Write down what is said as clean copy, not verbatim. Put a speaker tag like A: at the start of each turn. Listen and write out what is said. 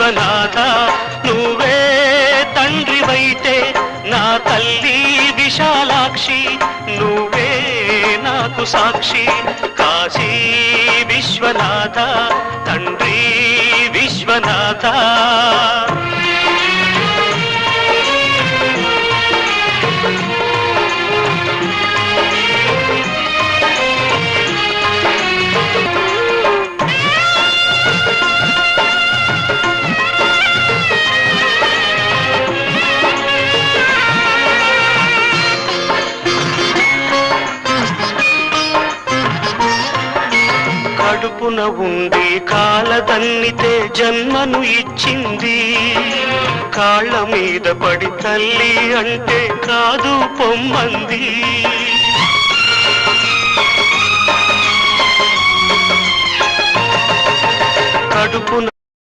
A: విశ్వనాథ నువ్వే తండ్రివైతే నా తల్లి విశాలాక్షి నువ్వే నాకు సాక్షి కాశీ విశ్వనాథ తండ్రి విశ్వనాథ కడుపున ఉండి కాలదన్నితే జన్మను ఇచ్చింది కాళ్ళ మీద పడి తల్లి అంటే కాదు పొమ్మంది కడుపున